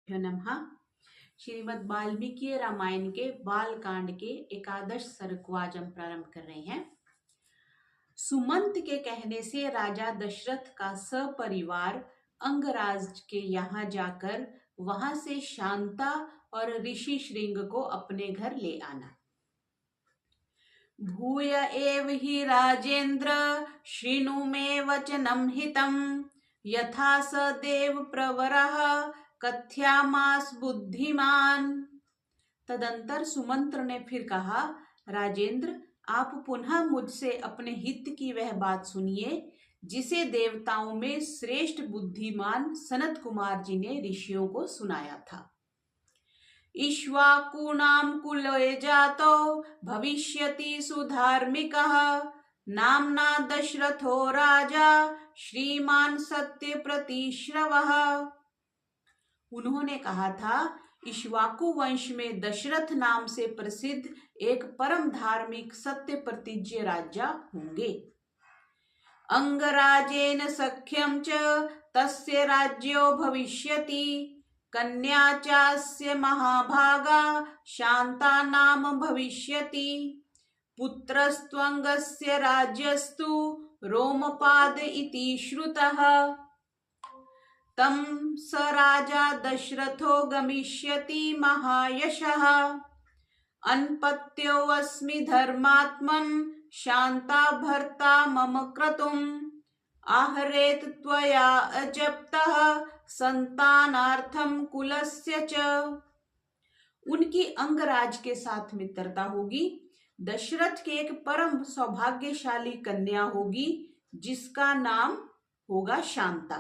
नमः। श्रीमद् वाल्मीकि रामायण के बालकांड के एकादश सर्ग को आज हम प्रारंभ कर रहे हैं। सुमंत के कहने से राजा दशरथ का सपरिवार अंगराज के यहाँ जाकर वहां से शांता और ऋषि श्रृंग को अपने घर ले आना। भूय एव हि राजेन्द्र शृणु मे वचनं हितं यथा स देव प्रवरः कथ्यामास बुद्धिमान। तदंतर सुमंत्र ने फिर कहा, राजेंद्र, आप पुनः मुझसे अपने हित की वह बात सुनिए जिसे देवताओं में श्रेष्ठ बुद्धिमान सनत कुमार जी ने ऋषियों को सुनाया था। इक्ष्वाकूणां कुले जातो भविष्यति सुधार्मिकः नाम्ना दशरथो राजा श्रीमान सत्य प्रतिश्रवः। उन्होंने कहा था, इक्ष्वाकु वंश में दशरथ नाम से प्रसिद्ध एक परम धार्मिक सत्य प्रतिज्ञ राजा होंगे। अंगराजेन सख्यं च तस्य राज्यो भविष्यति कन्या चास्य महाभागा शांता नाम भविष्यति पुत्रस्त्वंगस्य राज्यस्तु रोमपाद इति श्रुतः तं स राजा दशरथो गमिष्यति महायशः अन्पत्योऽस्मि धर्मात्मन् शांता भर्ता मम क्रतुम् आहरेत त्वया अजप्तः संतानार्थम कुलस्य च। उनकी अंगराज के साथ मित्रता होगी। दशरथ के एक परम सौभाग्यशाली कन्या होगी जिसका नाम होगा शांता।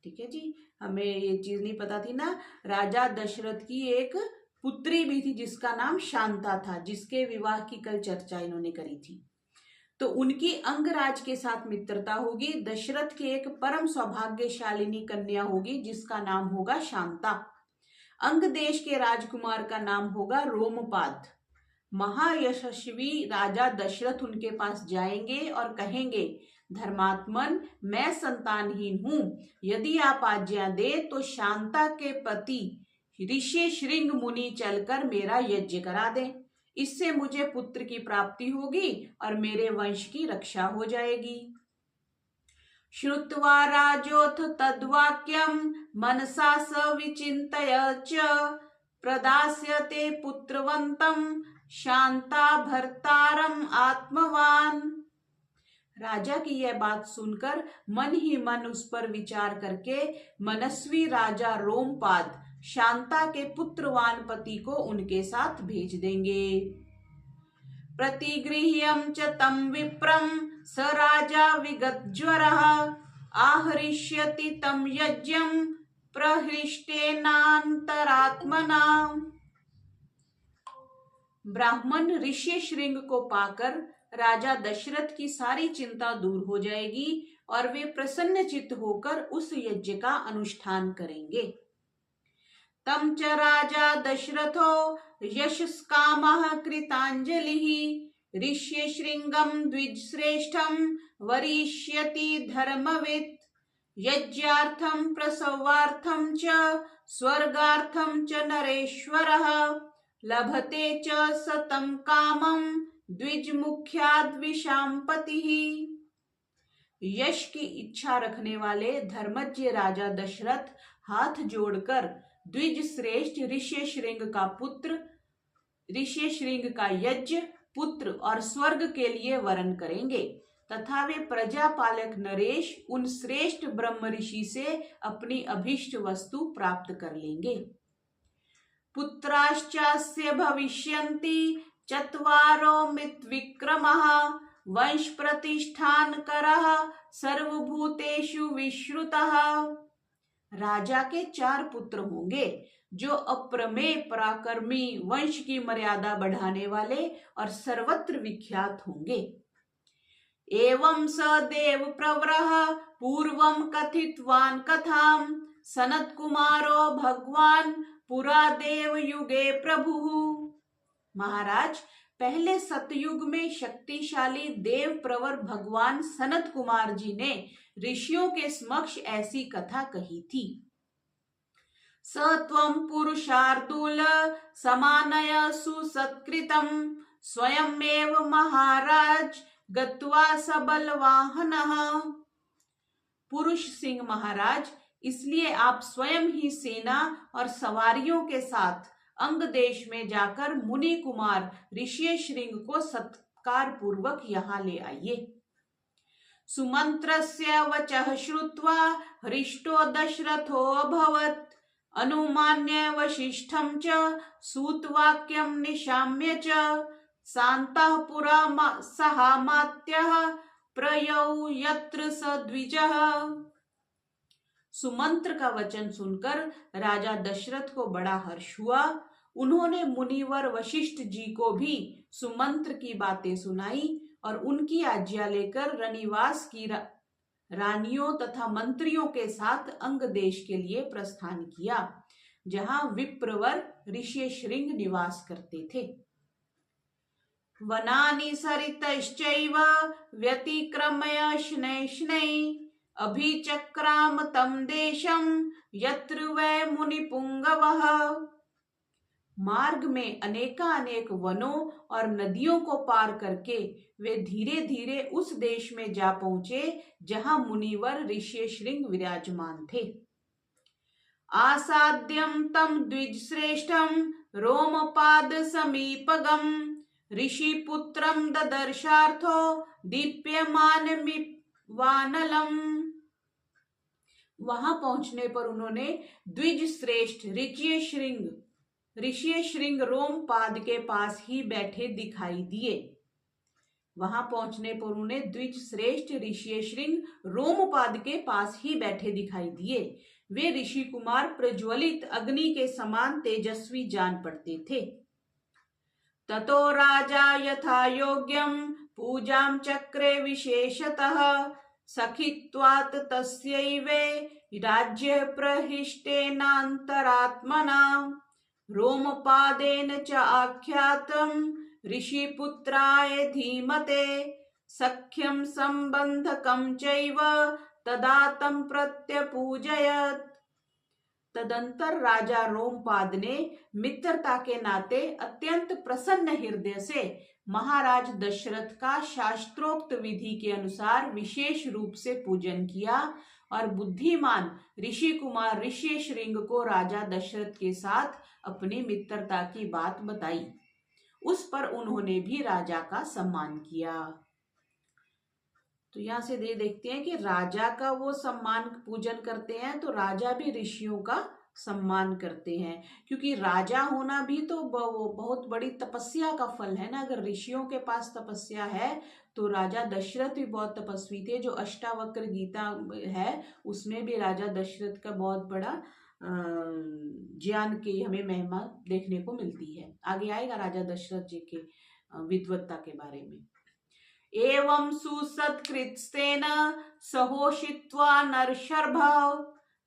ठीक है जी, हमें ये चीज नहीं पता थी ना। राजा दशरथ की एक पुत्री भी थी जिसका नाम शांता था, जिसके विवाह की कल चर्चा इन्होंने करी थी। तो उनकी अंगराज के साथ मित्रता होगी। दशरथ के एक परम सौभाग्यशालिनी कन्या होगी जिसका नाम होगा शांता। अंग देश के राजकुमार का नाम होगा रोमपाद। महायशस्वी राजा दशरथ उनके पास जाएंगे और कहेंगे, धर्मात्मन, मैं संतानहीन हूं, यदि आप आज्ञा दे तो शांता के पति ऋषि श्रृंग मुनि चलकर मेरा यज्ञ करा दें। इससे मुझे पुत्र की प्राप्ति होगी और मेरे वंश की रक्षा हो जाएगी। श्रुत्वा राजोथ तद्वाक्यं मनसा स विचिन्तय च प्रदास्यते पुत्रवन्तं शांता भर्तारम आत्मवान। राजा की यह बात सुनकर मन ही मन उस पर विचार करके मनस्वी राजा रोमपाद शांता के पुत्रवान पति को उनके साथ भेज देंगे। प्रतिगृह्यं च तं विप्रं स राजा विगतज्वरः आहरिष्यति तं यज्ञं प्रहृष्टेनान्तरात्मना। ब्राह्मण ऋषि श्रृंग को पाकर राजा दशरथ की सारी चिंता दूर हो जाएगी और वे प्रसन्नचित्त होकर उस यज्ञ का अनुष्ठान करेंगे। तम च राजा दशरथो यशस्कामः कृतांजलिः ऋष्य श्रृंगम द्विजश्रेष्ठम वरिष्यति धर्मवित् यज्ञार्थं प्रसवार्थं च स्वर्गार्थं च नरेश्वरः लभते च सतं कामं द्विज मुख्याद् विशांपतिः। यश की इच्छा रखने वाले धर्मज्ञ राजा दशरथ हाथ जोड़कर द्विज श्रेष्ठ ऋषि श्रृंग का पुत्र ऋषि श्रृंग का यज्ञ पुत्र और स्वर्ग के लिए वरण करेंगे तथा वे प्रजापालक नरेश उन श्रेष्ठ ब्रह्म ऋषि से अपनी अभीष्ट वस्तु प्राप्त कर लेंगे। पुत्राश्चास्य भविष्यन्ति चत्वारो मितविक्रमः वंश प्रतिष्ठानकरः सर्वभूतेषु विश्रुतः। राजा के 4 पुत्र होंगे जो अप्रमेय पराक्रमी, वंश की मर्यादा बढ़ाने वाले और सर्वत्र विख्यात होंगे। एवं स देव प्रवरः पूर्वं कथितवान् कथां सनत कुमारो भगवान पुरा देव युगे प्रभुः। महाराज, पहले सतयुग में शक्तिशाली देव प्रवर भगवान सनत कुमार जी ने ऋषियों के समक्ष ऐसी कथा कही थी। स त्वं पुरुषार्दूल समानय सुसत्कृतं स्वयमेव महाराज गत्वा सबलवाहनः। पुरुष सिंह महाराज, इसलिए आप स्वयं ही सेना और सवारियों के साथ अंग देश में जाकर मुनि कुमार ऋष्यशृंग को सत्कार पूर्वक यहाँ ले आइए। सुमंत्रस्य वचः श्रुत्वा हृष्टो दशरथो अभवत् अनुमान्य वसिष्ठं च सूतवाक्यं निशाम्य च शान्तः पुरा सहामात्यः प्रयौ यत्र स द्विजः। सुमंत्र का वचन सुनकर राजा दशरथ को बड़ा हर्ष हुआ। उन्होंने मुनिवर वशिष्ठ जी को भी सुमंत्र की बातें सुनाई और उनकी आज्ञा लेकर रनिवास की रानियों तथा मंत्रियों के साथ अंग देश के लिए प्रस्थान किया, जहां विप्रवर ऋष्यशृंग निवास करते थे। वनानि सरितश्चैव व्यतिक्रम्य शनैः अभिचक्राम तं देशं यत्र वै मुनिपुंगवः। मार्ग में अनेकानेक वनों और नदियों को पार करके वे धीरे धीरे उस देश में जा पहुंचे जहां मुनिवर ऋष्यशृंग विराजमान थे। आसाद्यं तं द्विजश्रेष्ठं रोमपाद समीपगम ऋषिपुत्रं ददर्शार्थो दीप्यमानमिव वानलम। वहां पहुंचने पर उन्होंने द्विज श्रेष्ठ ऋष्यशृंग रोमपाद के पास ही बैठे दिखाई दिए। वहां पहुंचने पर उन्हें द्विज श्रेष्ठ ऋष्यशृंग रोमपाद के पास ही बैठे दिखाई दिए। वे ऋषि कुमार प्रज्वलित अग्नि के समान तेजस्वी जान पड़ते थे। ततो राजा यथा योग्यं पूजां चक्रे विशेषतः सखित्वात् तस्यैवे राज्य प्रहिष्टेनान्तरात्मना रोमपादेन च आख्यातं ऋषिपुत्राय धीमते सख्यं संबंधकं चैव तदा तं प्रत्यपूजयत्। तदंतर राजा रोमपाद ने मित्रता के नाते अत्यंत प्रसन्न हृदय से महाराज दशरथ का शास्त्रोक्त विधि के अनुसार विशेष रूप से पूजन किया और बुद्धिमान ऋषि कुमार ऋष्यशृंग को राजा दशरथ के साथ अपनी मित्रता की बात बताई। उस पर उन्होंने भी राजा का सम्मान किया। तो यहाँ से देखते हैं कि राजा का वो सम्मान पूजन करते हैं तो राजा भी ऋषियों का सम्मान करते हैं, क्योंकि राजा होना भी तो बहुत बड़ी तपस्या का फल है ना। अगर ऋषियों के पास तपस्या है तो राजा दशरथ भी बहुत तपस्वी थे। जो अष्टावक्र गीता है उसमें भी राजा दशरथ का बहुत बड़ा ज्ञान की हमें महिमा देखने को मिलती है। आगे आएगा राजा दशरथ जी के विद्वत्ता के बारे में। एवं सुसत्कृत्स्तेन सहोषित्वा नरशर्भ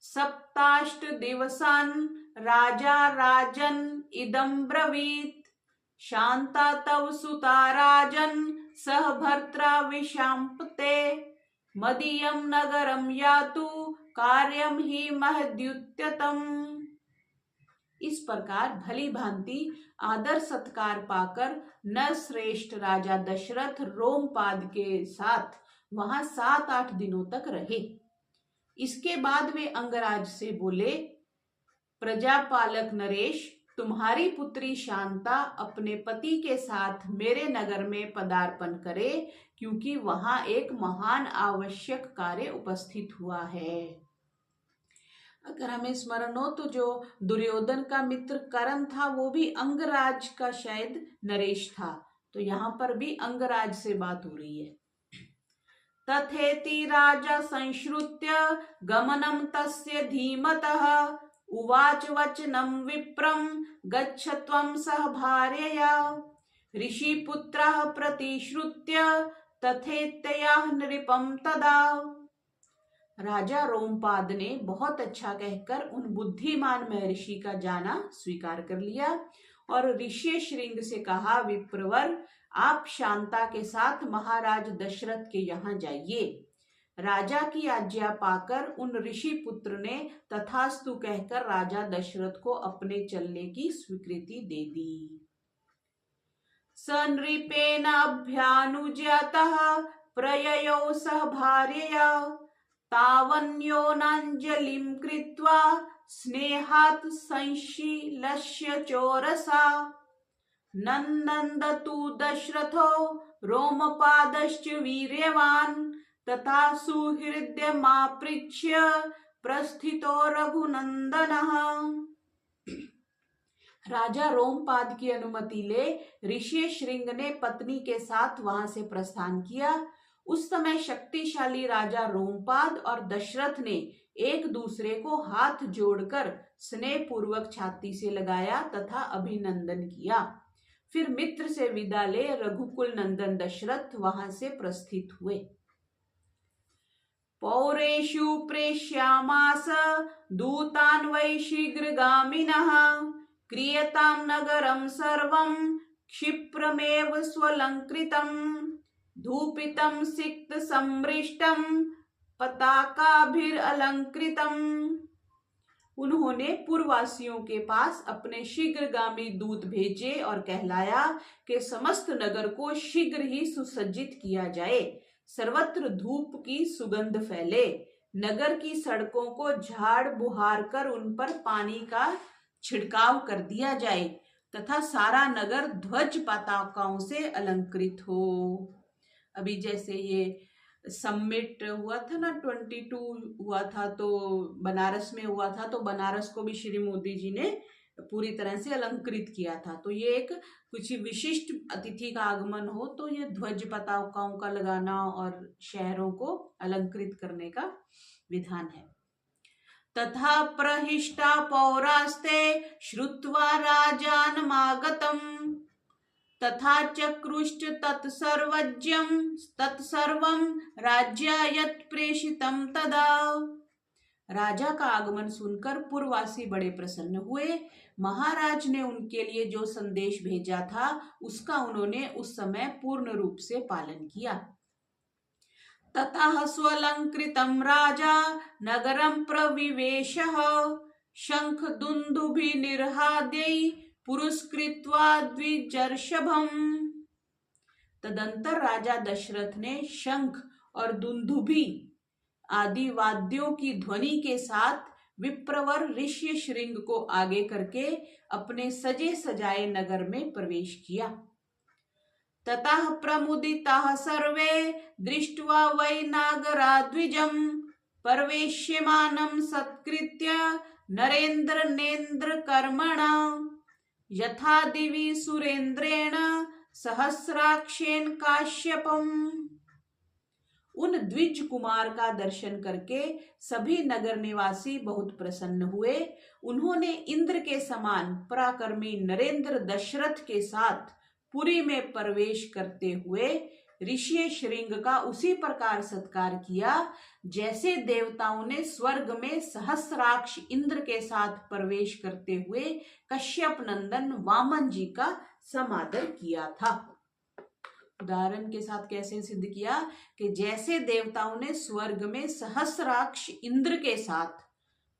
सप्ताष्ट दिवसान् राजा राजन् इदं ब्रवीत् शांता तव सुता राजन् सह भर्त्रा विशाम्पते मदीयं नगरं यातु कार्यं हि महद्युत्यतम्। इस प्रकार भली भांति आदर सत्कार पाकर नरश्रेष्ठ राजा दशरथ रोमपाद के साथ वहां 7-8 दिनों तक रहे। इसके बाद वे अंगराज से बोले, प्रजापालक नरेश, तुम्हारी पुत्री शांता अपने पति के साथ मेरे नगर में पदार्पण करे, क्योंकि वहां एक महान आवश्यक कार्य उपस्थित हुआ है। अगर हमें स्मरण हो तो जो दुर्योधन का मित्र कर्ण था वो भी अंगराज का शायद नरेश था। तो यहाँ पर भी अंगराज से बात हो रही है। तथेति राजा संश्रुत्य गमनं तस्य धीमतः उवाच वचनं विप्रं गच्छ त्वं सह भार्यया ऋषिपुत्रः प्रतिश्रुत्य तथेत्याह नृपं तदा। राजा रोमपाद ने बहुत अच्छा कहकर उन बुद्धिमान महर्षि का जाना स्वीकार कर लिया और ऋष्यशृंग से कहा, विप्रवर, आप शांता के साथ महाराज दशरथ के यहाँ जाइए। राजा की आज्ञा पाकर उन ऋषि पुत्र ने तथास्तु कहकर राजा दशरथ को अपने चलने की स्वीकृति दे दी। सनृपेण अभ्यानुजातः प्रययौ सह भार्यया तावन्योनाञ्जलिं कृत्वा स्नेहात् संशीलस्य चोरसा नन्दन्तु दशरथो रोमपादश्च वीर्यवान् तथा सुहृदयमापृच्छ्य प्रस्थितो रघुनंदनः। राजा रोमपाद की अनुमति ले ऋषि श्रृंग ने पत्नी के साथ वहां से प्रस्थान किया। उस समय शक्तिशाली राजा रोमपाद और दशरथ ने एक दूसरे को हाथ जोड़कर स्नेह पूर्वक छाती से लगाया तथा अभिनंदन किया। फिर मित्र से विदा ले रघुकुल नंदन दशरथ वहां से प्रस्थित हुए। पौरेषु प्रेष्यामास दूतान् वै शीघ्रगामिनः क्रियतां नगरं सर्वं क्षिप्रमेव स्वलंकृतं धूपितं सिक्त सम्मृष्टं पताकाभिरलंकृतम्। उन्होंने पूर्ववासियों के पास अपने शीघ्रगामी दूत भेजे और कहलाया कि समस्त नगर को शीघ्र ही सुसज्जित किया जाए, सर्वत्र धूप की सुगंध फैले, नगर की सड़कों को झाड़ बुहार कर उन पर पानी का छिड़काव कर दिया जाए तथा सारा नगर ध्वज पताकाओं से अलंकृत हो। अभी जैसे ये समिट हुआ था ना, 22 हुआ था, तो बनारस में हुआ था, तो बनारस को भी श्री मोदी जी ने पूरी तरह से अलंकृत किया था। तो ये एक कुछ विशिष्ट अतिथि का आगमन हो तो ये ध्वज पताकाओं का लगाना और शहरों को अलंकृत करने का विधान है। तथा प्रहिष्टा पौरास्ते श्रुत्वा राजानमागतम् तथा चक्रुश्च तत्सर्वं राज्यायत् प्रेषितं तदा। राजा का आगमन सुनकर पूर्ववासी बड़े प्रसन्न हुए। महाराज ने उनके लिए जो संदेश भेजा था उसका उन्होंने उस समय पूर्ण रूप से पालन किया। ततः स्वलंकृतं राजा नगरं प्रविवेशः शंख दुंदुभि निर्हाद्यै पुरस्कृत्वा द्विजर्षभम्। तदंतर राजा दशरथ ने शंख और दुंदुभि आदि वाद्यों की ध्वनि के साथ विप्रवर ऋषि श्रृंग को आगे करके अपने सजे सजाए नगर में प्रवेश किया। ततः प्रमुदिताः सर्वे दृष्ट्वा वै नागराद्विजं प्रवेश्यमानं सत्कृत्य नरेन्द्र नेन्द्र कर्मणा यथा दिवि सुरेन्द्रेण सहस्राक्षेण काश्यपम्। उन द्विज कुमार का दर्शन करके सभी नगर निवासी बहुत प्रसन्न हुए। उन्होंने इंद्र के समान पराक्रमी नरेंद्र दशरथ के साथ पुरी में प्रवेश करते हुए ऋषि श्रृंग का उसी प्रकार सत्कार किया जैसे देवताओं ने स्वर्ग में सहस्राक्ष इंद्र के साथ प्रवेश करते हुए कश्यप नंदन वामन जी का समादर किया था। उदाहरण के साथ कैसे सिद्ध किया कि जैसे देवताओं ने स्वर्ग में सहस्राक्ष इंद्र के साथ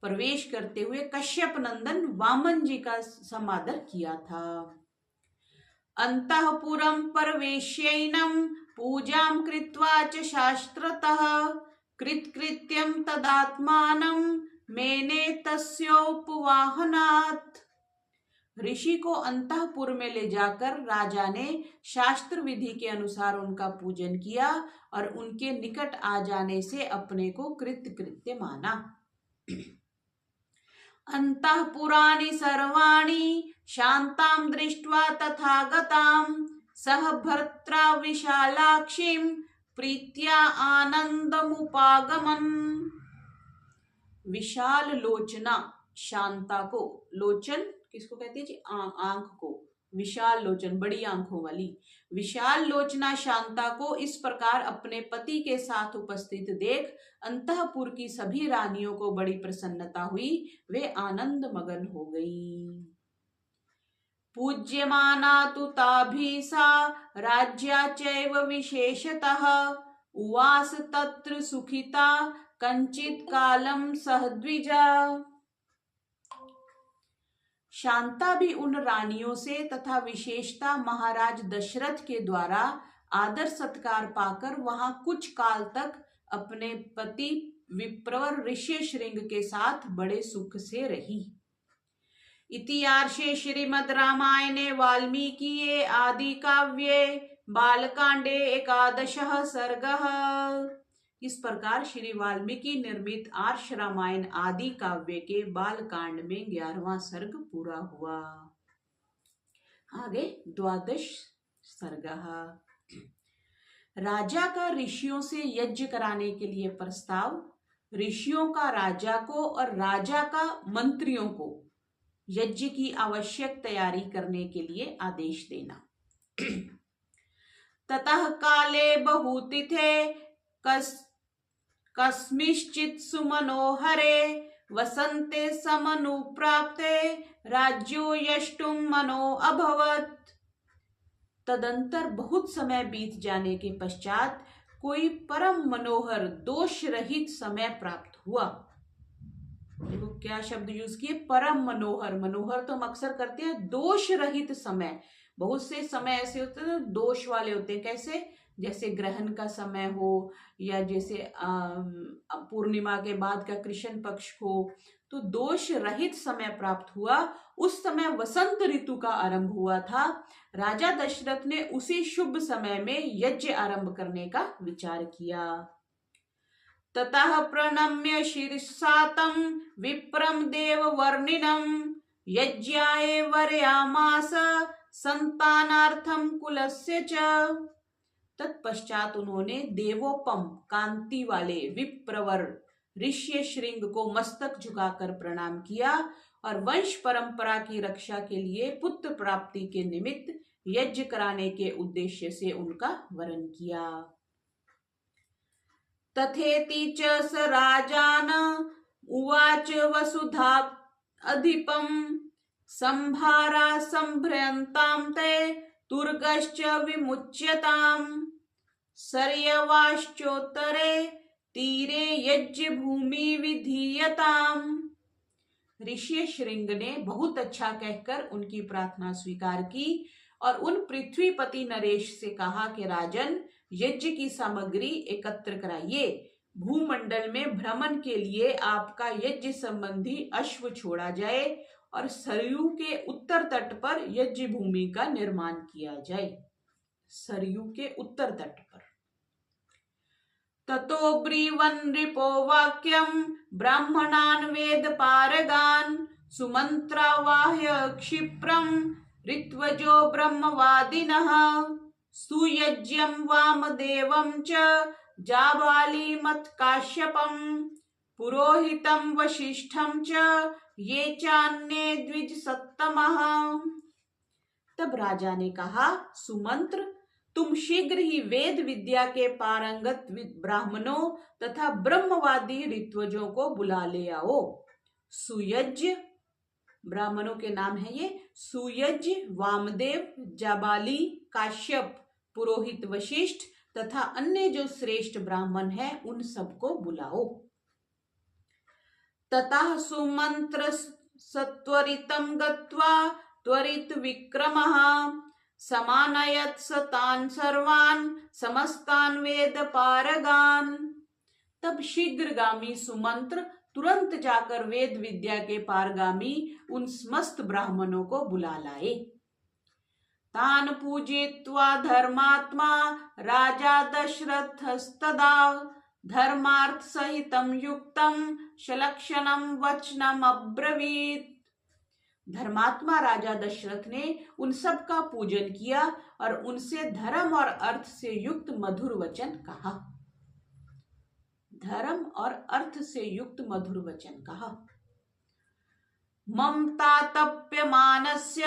प्रवेश करते हुए कश्यप नंदन वामन जी का समादर किया था। अंतःपुरं प्रवेश्यैनं पूजां कृत्वा च शास्त्रतः कृतकृत्यं तदात्मानं मेने तस्योपवाहनात्। ऋषि को अंतःपुर में ले जाकर राजा ने शास्त्र विधि के अनुसार उनका पूजन किया और उनके निकट आ जाने से अपने को कृतकृत्य माना। अंतःपुराणि सर्वाणि शान्तां दृष्ट्वा तथागतां सह भर्त्रा विशालाक्षीं प्रीत्या आनंदमुपागमन्। विशाल लोचना शांता को, लोचन किसको कहती है जी? आंख को। विशाल लोचन बड़ी आंखों वाली विशाल लोचना शांता को इस प्रकार अपने पति के साथ उपस्थित देख अंतःपुर की सभी रानियों को बड़ी प्रसन्नता हुई। वे आनंद मगन हो गई। पूज्यमाना तु ताभिः सा राज्या चैव विशेषतः उवास तत्र सुखिता कंचित कालम सहद्विजा। शांता भी उन रानियों से तथा विशेषता महाराज दशरथ के द्वारा आदर सत्कार पाकर वहां कुछ काल तक अपने पति विप्रवर ऋष्यशृंग के साथ बड़े सुख से रही। इतिहासे श्रीमद् रामायणे वाल्मीकिये आदि काव्ये बालकांडे एकादशः सर्गः। इस प्रकार श्री वाल्मीकि निर्मित आर्ष रामायण आदि काव्य के बालकांड में 11वां सर्ग पूरा हुआ। आगे 12 सर्गः। राजा का ऋषियों से यज्ञ कराने के लिए प्रस्ताव, ऋषियों का राजा को और राजा का मंत्रियों को यज्ञ की आवश्यक तैयारी करने के लिए आदेश देना। ततः काले बहुतिथे कस्मिश्चित् सुमनोहरे वसन्ते समनुप्राप्ते राज्यो यष्टुं मनो अभवत्। तदंतर बहुत समय बीत जाने के पश्चात कोई परम मनोहर दोष रहित समय प्राप्त हुआ। देखो क्या शब्द यूज किए, परम मनोहर। मनोहर तो हम अक्सर करते हैं, दोष रहित समय। बहुत से समय ऐसे होते हैं दोष वाले होते हैं। कैसे? जैसे ग्रहण का समय हो या जैसे पूर्णिमा के बाद का कृष्ण पक्ष हो, तो दोष रहित समय प्राप्त हुआ। उस समय वसंत ऋतु का आरंभ हुआ था। राजा दशरथ ने उसी शुभ समय में यज्ञ आरंभ करने का विचार किया। ततः प्रणम्य शीर्षातं विप्रम देववर्णिनं यज्ञाय वर्यामास संतानार्थम कुलस्य च। तत्पश्चात उन्होंने देवोपम कांति वाले विप्रवर ऋष्यशृंग को मस्तक झुकाकर प्रणाम किया और वंश परंपरा की रक्षा के लिए पुत्र प्राप्ति के निमित्त यज्ञ कराने के उद्देश्य से उनका वरण किया। तथेति च स राजान उवाच वसुधा अधिपम संभारा संभ्रयन्तां ते तुर्गश्च विमुच्यताम् सर्यवाश्चोत्तरे तीरे यज्ञ भूमि विधीयताम्। ऋष्यशृंग ने बहुत अच्छा कहकर उनकी प्रार्थना स्वीकार की और उन पृथ्वीपति नरेश से कहा कि राजन, यज्ञ की सामग्री एकत्र कराइए। भूमंडल में भ्रमण के लिए आपका यज्ञ संबंधी अश्व छोड़ा जाए और सरयू के उत्तर तट पर यज्ञ भूमि का निर्माण किया जाए। सरयू के उत्तर तट पर। ततो ब्रीवन् नृपो वाक्यं ब्राह्मणान् वेद पारगान् सुमन्त्रावाह्य क्षिप्रं ऋत्वजो ब्रह्मवादिनः सुयज्ञं वामदेवं च जाबालिमत् काश्यपं पुरोहितं वसिष्ठं च ये चान्ये द्विज सत्तमः। तब राजा ने कहा, सुमंत्र, तुम शीघ्र ही वेद विद्या के पारंगत ब्राह्मणों तथा ब्रह्मवादी ऋत्वजों को बुला ले आओ। सुयज्ञ ब्राह्मणों के नाम है ये। सुयज्ञ, वामदेव, जाबाली, काश्यप, पुरोहित वशिष्ठ तथा अन्य जो श्रेष्ठ ब्राह्मण हैं उन सबको बुलाओ। ततः सुमंत्र सत्वरितं गत्वा त्वरित विक्रमः समानयत् स तान् सर्वान् समस्तान् वेद पारगान्। तब शीघ्रगामी सुमंत्र तुरंत जाकर वेद विद्या के पारगामी उन समस्त ब्राह्मणों को बुला लाए। तान् पूजयित्वा धर्मात्मा राजा दशरथस्तदा धर्मार्थ सहितं युक्तं सलक्षणं वचनम् अब्रवीत्। धर्मात्मा राजा दशरथ ने उन सब का पूजन किया और उनसे धर्म और अर्थ से युक्त मधुर वचन कहा। धर्म और अर्थ से युक्त मधुर वचन कहा। ममता तप्यमानस्य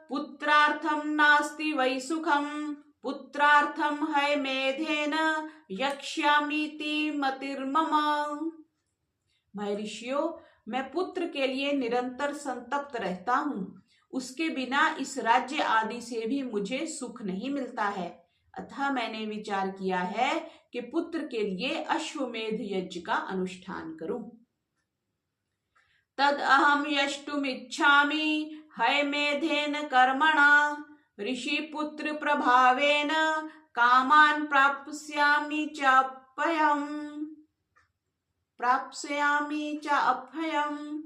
पुत्रार्थं नास्ति वै सुखं पुत्रार्थं है मेधेन यक्ष्यामीति मतिर्मम। महर्षियों, मैं पुत्र के लिए निरंतर संतप्त रहता हूँ। उसके बिना इस राज्य आदि से भी मुझे सुख नहीं मिलता है। अतः मैंने विचार किया है कि पुत्र के लिए अश्वमेध यज्ञ का अनुष्ठान करूं। तद अहम यष्टुमिच्छामि हयमेधेन कर्मणा ऋषि पुत्र प्रभावेन कामान प्राप्स्यामि च अभयम्।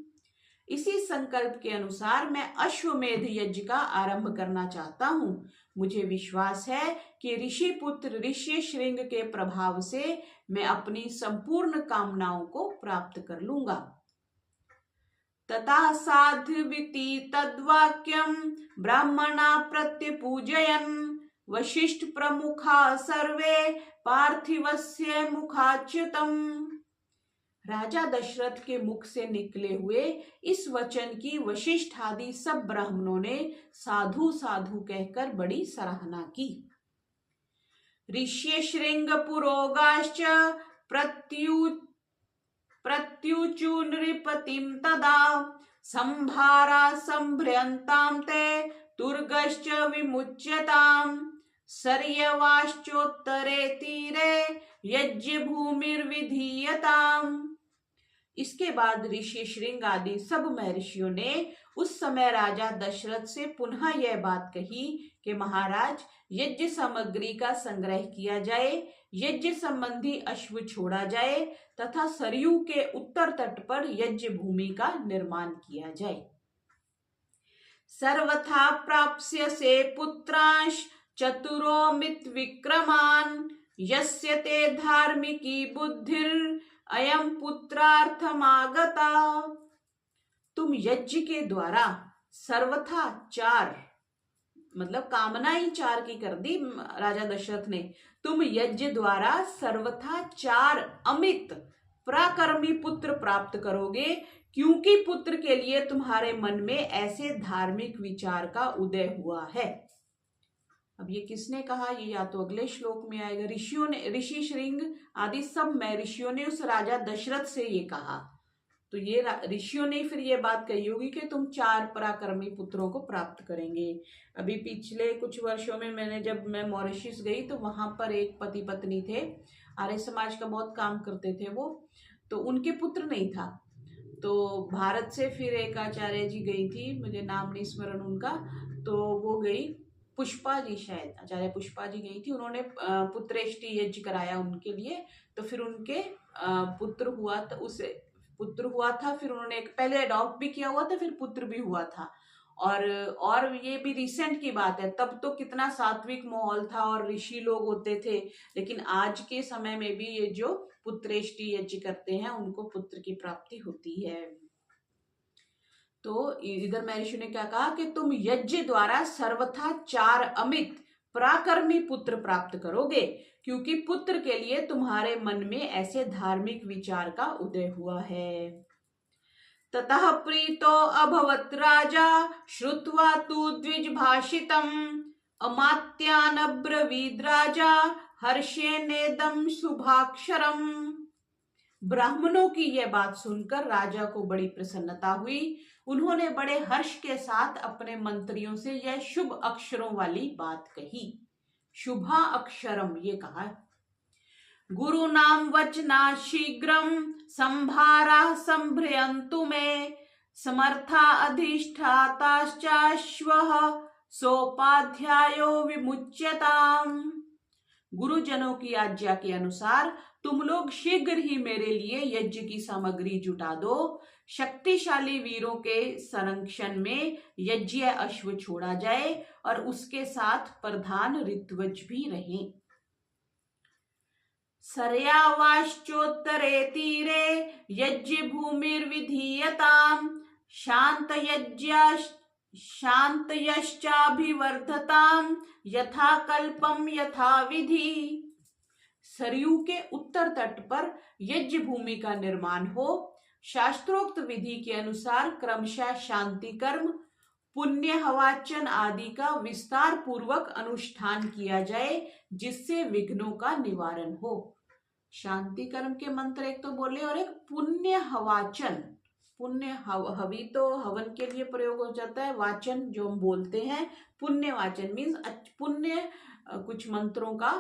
इसी संकल्प के अनुसार मैं अश्वमेध यज्ञ का आरंभ करना चाहता हूँ। मुझे विश्वास है कि ऋषि पुत्र ऋषि श्रृंग के प्रभाव से मैं अपनी संपूर्ण कामनाओं को प्राप्त कर लूंगा। तथा साध्विति तद्वाक्यं ब्राह्मणा प्रत्यपूजयन् वशिष्ठ प्रमुखा सर्वे पार्थिवस्य मुखाच्युतम्। राजा दशरथ के मुख से निकले हुए इस वचन की वशिष्ठ आदि सब ब्राह्मणों ने साधु साधु कहकर बड़ी सराहना की। ऋष्य श्रृंग पुरोगाश्च प्रत्युचु नृपतिं तदा संभारा संभ्रयन्तां ते दुर्गश्च विमुच्यताम् सर्यवाश्चोत्तरे तीरे यज्ञ भूमिर्विधीयताम्। इसके बाद ऋषि श्रृंग आदि सब महर्षियों ने उस समय राजा दशरथ से पुनः यह बात कही कि महाराज, यज्ञ सामग्री का संग्रह किया जाए, यज्ञ संबंधी अश्व छोड़ा जाए तथा सरयू के उत्तर तट पर यज्ञ भूमि का निर्माण किया जाए। सर्वथा प्राप्स्यसे पुत्रांश चतुरोमित विक्रमान यस्य ते धार्मिकी बुद्धिर अयम पुत्रार्थमागता। तुम यज्ञ के द्वारा सर्वथा 4 मतलब कामना ही 4 की कर दी राजा दशरथ ने। तुम यज्ञ द्वारा सर्वथा 4 अमित पराक्रमी पुत्र प्राप्त करोगे, क्योंकि पुत्र के लिए तुम्हारे मन में ऐसे धार्मिक विचार का उदय हुआ है। अब ये किसने कहा? ये या तो अगले श्लोक में आएगा। ऋषियों ने, ऋषि श्रृंग आदि सब महर्षियों ने उस राजा दशरथ से ये कहा। तो ये ऋषियों ने फिर ये बात कही होगी कि तुम 4 पराक्रमी पुत्रों को प्राप्त करेंगे। अभी पिछले कुछ वर्षों में जब मैं मॉरिशस गई तो वहां पर एक पति पत्नी थे, आर्य समाज का बहुत काम करते थे वो, तो उनके पुत्र नहीं था। तो भारत से फिर एक आचार्य जी गई थी, मुझे नाम नहीं स्मरण उनका, तो वो गई पुष्पा जी, शायद आचार्य पुष्पा जी गई थी। उन्होंने पुत्रेष्टि यज्ञ कराया उनके लिए। तो फिर उनके पुत्र हुआ था, फिर उन्होंने एक पहले अडॉप्ट भी किया हुआ था, फिर पुत्र भी हुआ था। और ये भी रिसेंट की बात है, तब तो कितना सात्विक माहौल था और ऋषि लोग होते थे। लेकिन आज के समय में भी ये जो पुत्रेष्टि यज्ञ करते हैं उनको पुत्र की प्राप्ति होती है। तो इधर महर्षि ने क्या कहा कि तुम यज्ञ द्वारा सर्वथा 4 अमित पराक्रमी पुत्र प्राप्त करोगे, क्योंकि पुत्र के लिए तुम्हारे मन में ऐसे धार्मिक विचार का उदय हुआ है। ततः प्रीतो अभवत् राजा श्रुत्वा तु द्विज भाषितम् अमात्यान् अब्रवीद् राजा हर्षेनेदं शुभाक्षरम्। ब्राह्मणों की यह बात सुनकर राजा को बड़ी प्रसन्नता हुई। उन्होंने बड़े हर्ष के साथ अपने मंत्रियों से यह शुभ अक्षरों वाली बात कही। शुभा अक्षरम ये कहा। गुरु नाम वचना शीघ्रम संभारा संभ्रयन्तु मे समर्था अधिष्ठाताश्चाश्वः सोपाध्यायो विमुच्यताम्। गुरुजनों की आज्ञा के अनुसार तुम लोग शीघ्र ही मेरे लिए यज्ञ की सामग्री जुटा दो। शक्तिशाली वीरों के संरक्षण में यज्ञ अश्व छोड़ा जाए और उसके साथ प्रधान ऋत्विज भी रहे। सर्यावाश्चोत्तरे तीरे यज्ञ भूमिर्विधीयताम् शान्तयश्चाभिवर्धताम् यथा कल्पम यथा विधि। सरयू के उत्तर तट पर यज्ञ भूमि का निर्माण हो, शास्त्रोक्त विधि के अनुसार क्रमशः शांति कर्म, पुण्य हवाचन आदि का विस्तार पूर्वक अनुष्ठान किया जाए, जिससे विघ्नों का निवारण हो। शांति कर्म के मंत्र एक तो बोले और एक पुण्य हवाचन। पुण्य हवि तो हवन के लिए प्रयोग हो जाता है, वाचन जो हम बोलते हैं, पुण्य वाचन मीन्स पुण्य कुछ मंत्रों का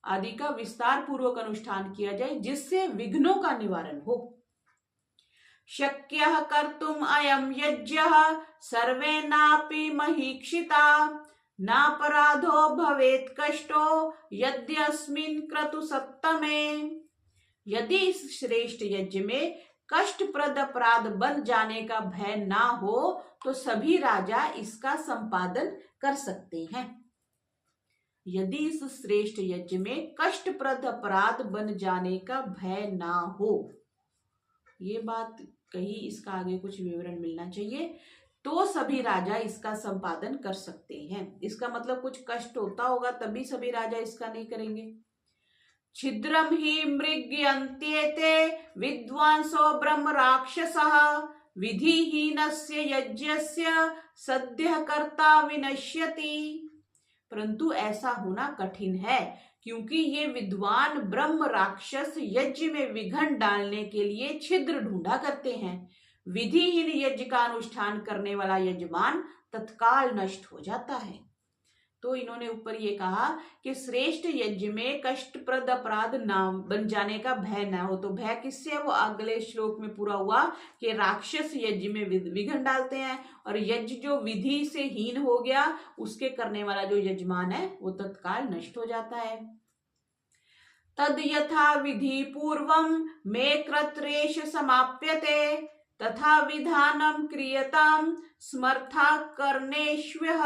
आदि का विस्तार पूर्वक अनुष्ठान किया जाए, जिससे विघ्नों का निवारण हो। शक्यः कर्तुम् अयं यज्ञः सर्वेणापि महीक्षिता, नापराधो भवेत् कष्टो यद्यस्मिन् क्रतुसत्तमे। यदि इस श्रेष्ठ यज्ञ में कष्टप्रद अपराध बन जाने का भय ना हो तो सभी राजा इसका संपादन कर सकते हैं। यदि इस श्रेष्ठ यज्ञ में कष्टप्रद अपराध बन जाने का भय ना हो, ये बात कही, इसका आगे कुछ विवरण मिलना चाहिए, तो सभी राजा इसका संपादन कर सकते हैं। इसका मतलब कुछ कष्ट होता होगा तभी सभी राजा इसका नहीं करेंगे। छिद्रम ही मृग्यन्त्येते विद्वांसो ब्रह्म राक्षसः, विधिहीनस्य यज्ञस्य सद्यः कर्ता विनश्यति। परंतु ऐसा होना कठिन है, क्योंकि ये विद्वान ब्रह्म राक्षस यज्ञ में विघ्न डालने के लिए छिद्र ढूंढा करते हैं। विधिहीन यज्ञ का अनुष्ठान करने वाला यजमान तत्काल नष्ट हो जाता है। तो इन्होंने ऊपर ये कहा कि श्रेष्ठ यज्ञ में कष्टप्रद अपराध ना बन जाने का भय ना हो। तो भय किससे? वो अगले श्लोक में पूरा हुआ कि राक्षस यज्ञ में विघ्न डालते हैं, और यज्ञ जो विधि से हीन हो गया उसके करने वाला जो यजमान है वो तत्काल नष्ट हो जाता है। तद यथा विधि पूर्वम मे कृत्रेश समाप्यते, तथा विधानम क्रियताम स्मर्था कर्णेष्वः।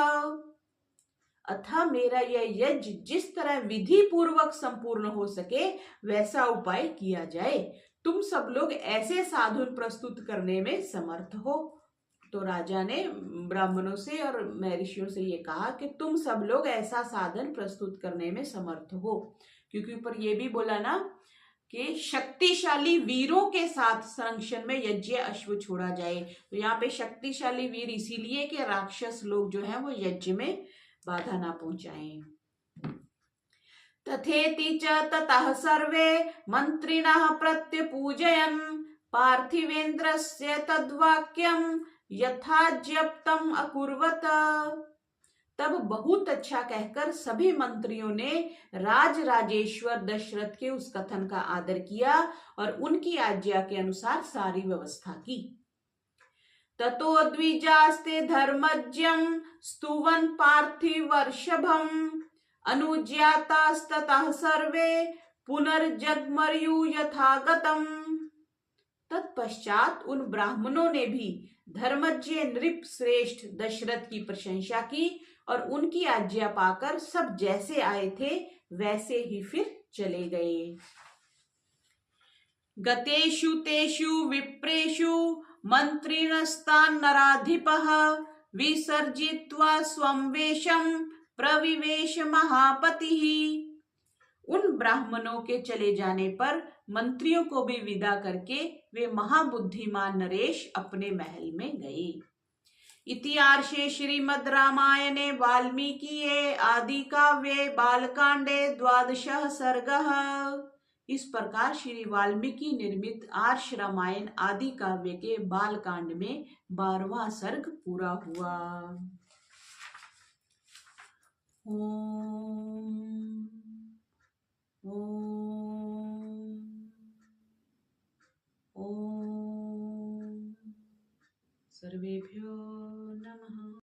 अतः मेरा यह यज्ञ जिस तरह विधि पूर्वक संपूर्ण हो सके वैसा उपाय किया जाए। तुम सब लोग ऐसे साधन प्रस्तुत करने में समर्थ हो। तो राजा ने ब्राह्मणों से और महर्षियों से ये कहा कि तुम सब लोग ऐसा साधन प्रस्तुत करने में समर्थ हो, क्योंकि ऊपर ये भी बोला ना कि शक्तिशाली वीरों के साथ संरक्षण में यज्ञ अश्व छोड़ा जाए। तो यहाँ पे शक्तिशाली वीर इसीलिए कि राक्षस लोग जो है वो यज्ञ में बाधा ना पहुंचाएं। तथेति च ततः सर्वे मंत्रिणः प्रत्यपूजयन् पार्थिवेन्द्रस्य तद्वाक्यं यथाज्ञप्तम् अकुर्वत। तब बहुत अच्छा कहकर सभी मंत्रियों ने राजराजेश्वर दशरथ के उस कथन का आदर किया और उनकी आज्ञा के अनुसार सारी व्यवस्था की। ततो द्विजास्ते धर्मज्ञं स्तुवन् पार्थिवर्षभम्, अनुज्ञातास्ततः सर्वे पुनर्जग्मर्यु यथागतम्। तत्पश्चात उन ब्राह्मणों ने भी धर्मज्ञ नृप श्रेष्ठ दशरथ की प्रशंसा की और उनकी आज्ञा पाकर सब जैसे आए थे वैसे ही फिर चले गए। गतेषु तेषु विप्रेषु मंत्रिणस्तान् नराधिपः, विसर्जित्वा स्वं वेशं प्रविवेश महापतिः। उन ब्राह्मणों के चले जाने पर मंत्रियों को भी विदा करके वे महाबुद्धिमान नरेश अपने महल में गए। इतिहासे श्रीमद् रामायणे वाल्मीकिये आदि काव्ये बालकांडे 12 सर्गः। इस प्रकार श्री वाल्मीकि निर्मित आर्ष रामायण आदि काव्य के बालकांड में 12वां सर्ग पूरा हुआ। ओम ओम ओम सर्वेभ्यो नमः।